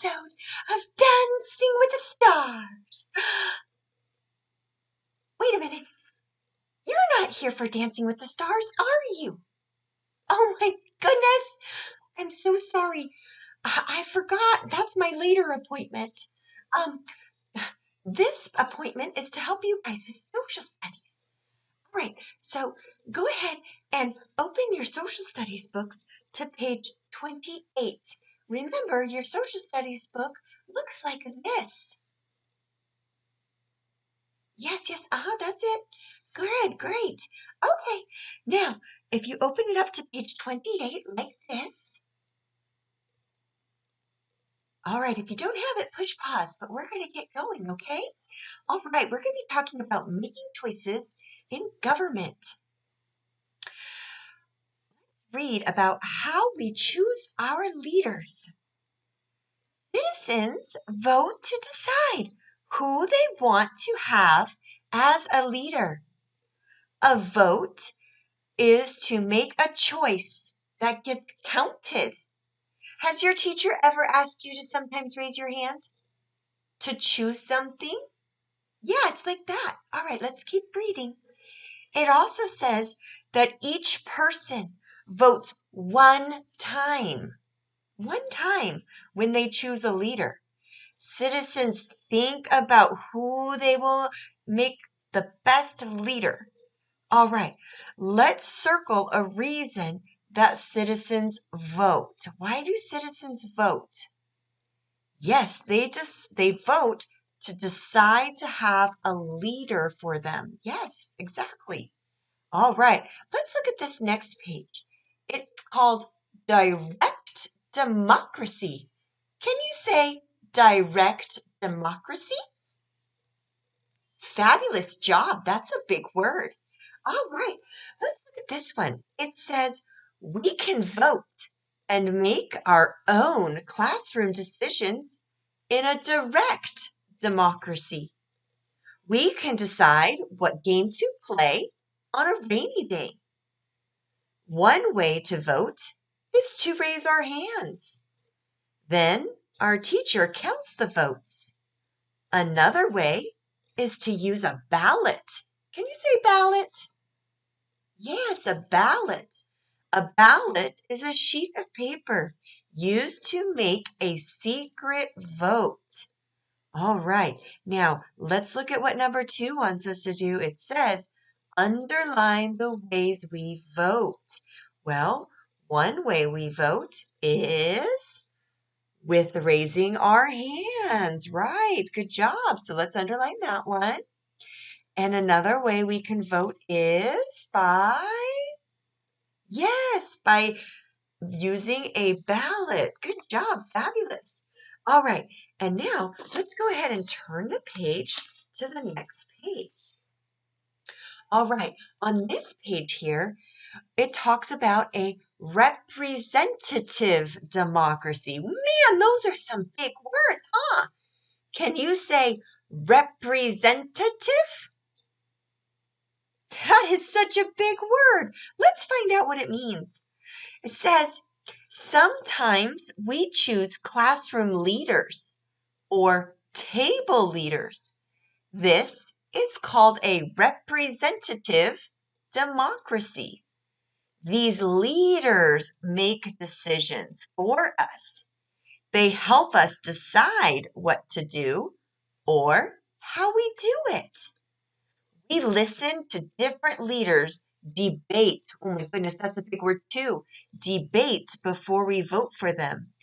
episode of Dancing with the Stars. Wait a minute. You're not here for Dancing with the Stars, are you? Oh my goodness. I'm so sorry. I forgot. That's my later appointment. This appointment is to help you guys with social studies. All right, so go ahead and open your social studies books to page 28. Remember, your social studies book looks like this. Yes, that's it. Good, great. Okay, now, if you open it up to page 28 like this. All right, if you don't have it, push pause, but we're going to get going, okay? All right, we're going to be talking about making choices in government. Read about how we choose our leaders. Citizens vote to decide who they want to have as a leader. A vote is to make a choice that gets counted. Has your teacher ever asked you to sometimes raise your hand to choose something? Yeah, it's like that. All right, let's keep reading. It also says that each person votes one time when they choose a leader. Citizens think about who they will make the best leader. All right, let's circle a reason that citizens vote. Why do citizens vote? Yes, they vote to decide to have a leader for them. Yes, exactly. All right, let's look at this next page. It's called Direct Democracy. Can you say direct democracy? Fabulous job. That's a big word. All right, let's look at this one. It says we can vote and make our own classroom decisions in a direct democracy. We can decide what game to play on a rainy day. One way to vote is to raise our hands. Then our teacher counts the votes. Another way is to use a ballot. Can you say ballot? Yes, a ballot. A ballot is a sheet of paper used to make a secret vote. All right, now let's look at what number 2 wants us to do. It says, underline the ways we vote. Well, one way we vote is with raising our hands. Right, good job. So let's underline that one. And another way we can vote is by using a ballot. Good job, fabulous. All right, and now let's go ahead and turn the page to the next page. All right, on this page here, it talks about a representative democracy. Man, those are some big words, huh? Can you say representative? That is such a big word. Let's find out what it means. It says, sometimes we choose classroom leaders or table leaders. This is called a representative democracy. These leaders make decisions for us. They help us decide what to do or how we do it. We listen to different leaders debate. Oh my goodness, that's a big word too. Debate before we vote for them.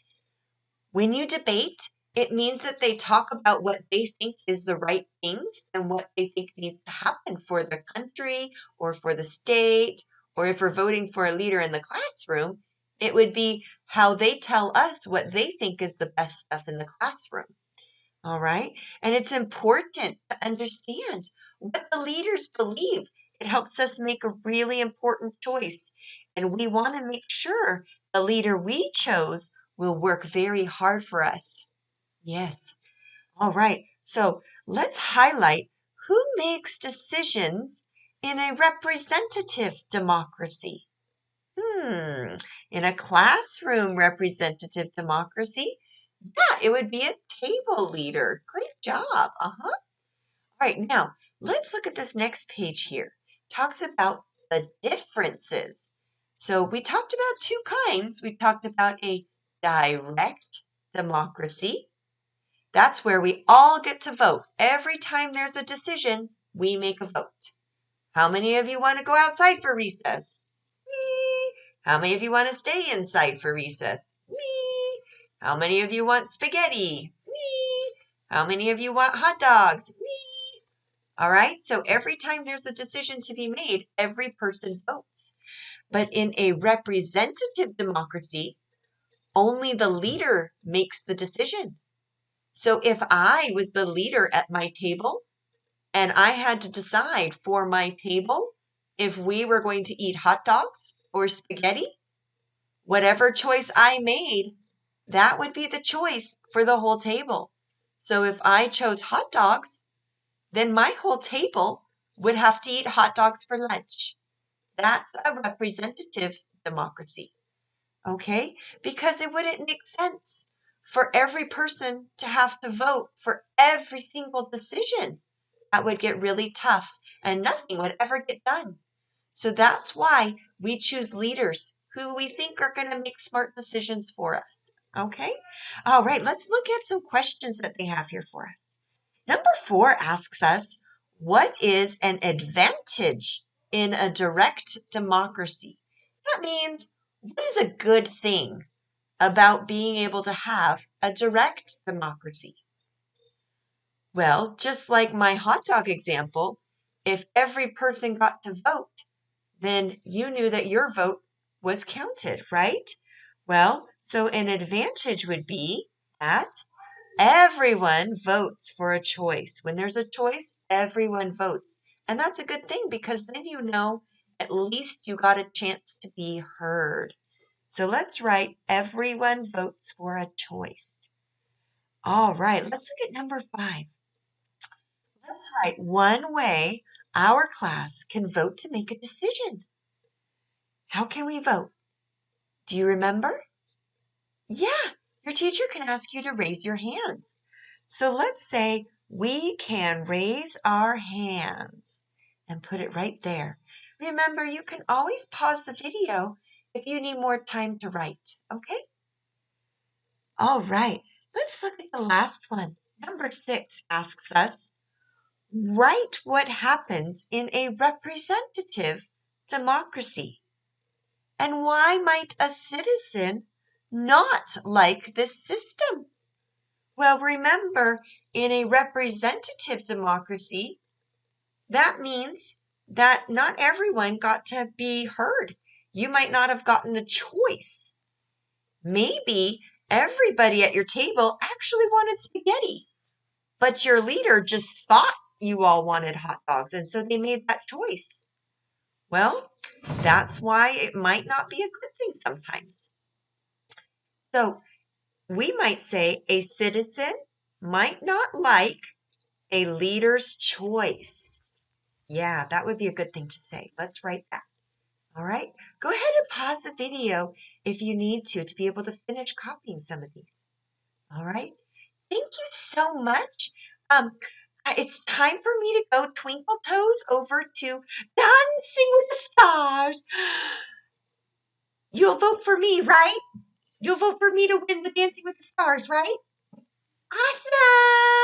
When you debate, it means that they talk about what they think is the right things and what they think needs to happen for the country or for the state, or if we're voting for a leader in the classroom, it would be how they tell us what they think is the best stuff in the classroom. All right? And it's important to understand what the leaders believe. It helps us make a really important choice. And we want to make sure the leader we chose will work very hard for us. Yes. All right. So let's highlight who makes decisions in a representative democracy. In a classroom representative democracy, Yeah, it would be a table leader. Great job. Uh-huh. All right, now let's look at this next page here. Talks about the differences. So we talked about two kinds. We talked about a direct democracy. That's where we all get to vote. Every time there's a decision, we make a vote. How many of you want to go outside for recess? Me. How many of you want to stay inside for recess? Me. How many of you want spaghetti? Me. How many of you want hot dogs? Me. All right, so every time there's a decision to be made, every person votes. But in a representative democracy, only the leader makes the decision. So if I was the leader at my table and I had to decide for my table if we were going to eat hot dogs or spaghetti, whatever choice I made, that would be the choice for the whole table. So if I chose hot dogs, then my whole table would have to eat hot dogs for lunch. That's a representative democracy. Okay? Because it wouldn't make sense for every person to have to vote for every single decision. That would get really tough and nothing would ever get done. So that's why we choose leaders who we think are going to make smart decisions for us. Okay? All right, let's look at some questions that they have here for us. Number 4 asks us, what is an advantage in a direct democracy? That means, what is a good thing about being able to have a direct democracy? Well, just like my hot dog example, if every person got to vote, then you knew that your vote was counted, right? Well, so an advantage would be that everyone votes for a choice. When there's a choice, everyone votes. And that's a good thing because then you know at least you got a chance to be heard. So let's write everyone votes for a choice. All right, let's look at number 5. Let's write one way our class can vote to make a decision. How can we vote? Do you remember? Yeah, your teacher can ask you to raise your hands. So let's say we can raise our hands and put it right there. Remember, you can always pause the video if you need more time to write, okay? All right, let's look at the last one. Number 6 asks us, write what happens in a representative democracy. And why might a citizen not like this system? Well, remember, in a representative democracy, that means that not everyone got to be heard. You might not have gotten a choice. Maybe everybody at your table actually wanted spaghetti, but your leader just thought you all wanted hot dogs, and so they made that choice. Well, that's why it might not be a good thing sometimes. So we might say a citizen might not like a leader's choice. Yeah, that would be a good thing to say. Let's write that. All right. Go ahead and pause the video if you need to be able to finish copying some of these. All right. Thank you so much. It's time for me to go twinkle toes over to Dancing with the Stars. You'll vote for me, right? You'll vote for me to win the Dancing with the Stars, right? Awesome!